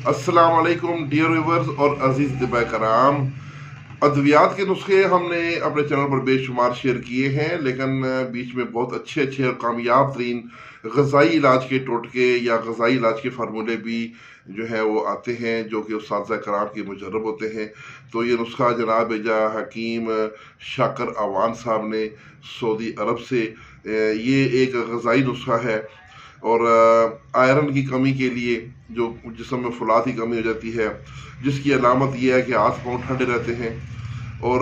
अस्सलाम वालेकुम dear viewers और अजीज दिबा कराम। अद्वियात के नुस्खे हमने अपने चैनल पर बेशुमार शेयर किए हैं, लेकिन बीच में बहुत अच्छे अच्छे और कामयाब तरीन गज़ाई इलाज के टोटके या गज़ाई इलाज के फार्मूले भी जो है वो आते हैं, जो कि उस्ताद कराम के मुजर्रब होते हैं। तो ये नुस्खा जनाब एजा हकीम शाकर अवान साहब ने सऊदी अरब से ये एक गज़ाई नुस्खा है। और आयरन की कमी के लिए, जो जिस्म में फुलाद की कमी हो जाती है, जिसकी अलामत यह है कि हाथ पाँव ठंडे रहते हैं, और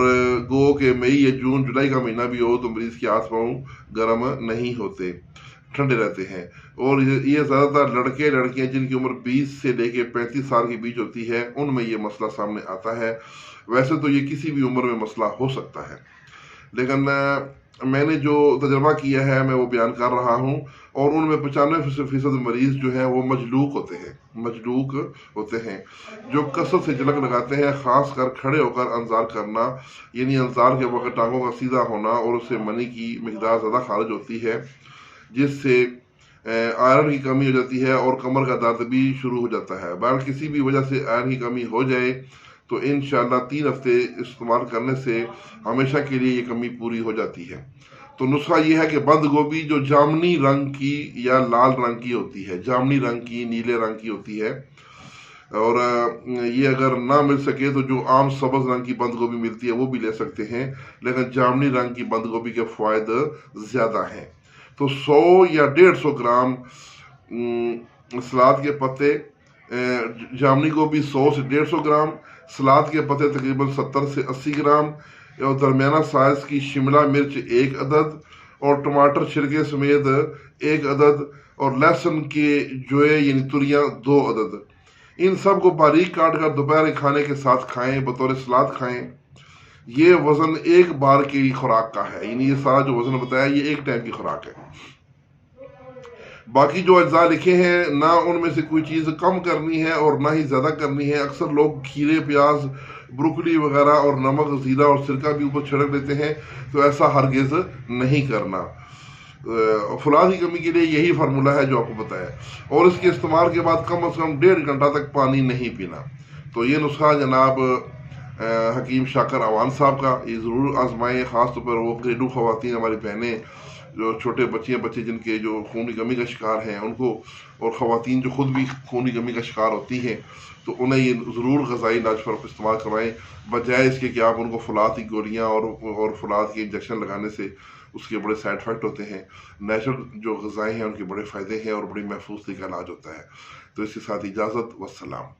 गो के मई या जून जुलाई का महीना भी हो तो मरीज़ के हाथ पाँव गर्म नहीं होते, ठंडे रहते हैं। और ये ज़्यादातर लड़के लड़कियां जिनकी उम्र 20 से लेके 35 साल के बीच होती है, उनमें ये मसला सामने आता है। वैसे तो ये किसी भी उम्र में मसला हो सकता है, लेकिन मैंने जो तजर्बा किया है मैं वो बयान कर रहा हूँ। और उनमें 95% मरीज़ जो हैं वो मजलूक होते हैं, जो कसरत से झलक लगाते हैं, ख़ास कर खड़े होकर अंजार करना, यानी अंजार के वक्त टांगों का सीधा होना, और उससे मनी की मिकदार ज़्यादा खारिज होती है, जिससे आयरन की कमी हो जाती है और कमर का दर्द भी शुरू हो जाता है। बहरहाल किसी भी वजह से आयरन की कमी हो जाए तो इंशाअल्लाह 3 हफ्ते इस्तेमाल करने से हमेशा के लिए ये कमी पूरी हो जाती है। तो नुस्खा ये है कि बंद गोभी जो जामनी रंग की या लाल रंग की होती है, जामनी रंग की, नीले रंग की होती है, और ये अगर ना मिल सके तो जो आम सब्ज़ रंग की बंद गोभी मिलती है वो भी ले सकते हैं, लेकिन जामनी रंग की बंद गोभी के फ़ायदे ज़्यादा हैं। तो 100 या 150 ग्राम सलाद के पत्ते, जामनी गोभी 100 से 150 ग्राम, सलाद के पत्ते तकरीबन 70 से 80 ग्राम, और दरमियाना साइज़ की शिमला मिर्च 1 अदद, और टमाटर छिलके समेत 1 अदद, और लहसुन के जोए यानी तुरियाँ 2 अदद। इन सब को बारीक काट कर दोपहर खाने के साथ खाएं, बतौर सलाद खाएं। ये वज़न एक बार की खुराक का है, यानी ये सारा जो वज़न बताया ये एक टाइम की खुराक है। बाकी जो अज्जा लिखे हैं ना, उनमें से कोई चीज़ कम करनी है और ना ही ज़्यादा करनी है। अक्सर लोग खीरे, प्याज, ब्रोकली वगैरह और नमक, ज़ीरा और सिरका भी ऊपर छिड़क देते हैं, तो ऐसा हरगिज़ नहीं करना। फुलाद की कमी के लिए यही फार्मूला है जो आपको बताया, और इसके इस्तेमाल के बाद कम से कम 1.5 घंटा तक पानी नहीं पीना। तो ये नुस्खा जनाब हकीम शाकर अवान साहब का, ये ज़रूर आजमाएं। ख़ास तौर पर वो घरेलू ख़वातीन, हमारी बहनें, जो छोटे बच्चे जिनके जो खून की कमी का शिकार हैं उनको, और ख़वातीन जो ख़ुद भी खून की कमी का शिकार होती हैं, तो उन्हें ये ज़रूर ग़ज़ाई इलाज पर इस्तेमाल करवाएं, बजाय इसके कि आप उनको फुलाद की गोलियाँ और फुलाद के इंजेक्शन लगाने से उसके बड़े साइड इफ़ेक्ट होते हैं। नेचुरल जो ग़ज़ाएँ हैं उनके बड़े फ़ायदे हैं और बड़ी महफूज तरीके का इलाज होता है। तो इसके साथ इजाज़त, वस्सलाम।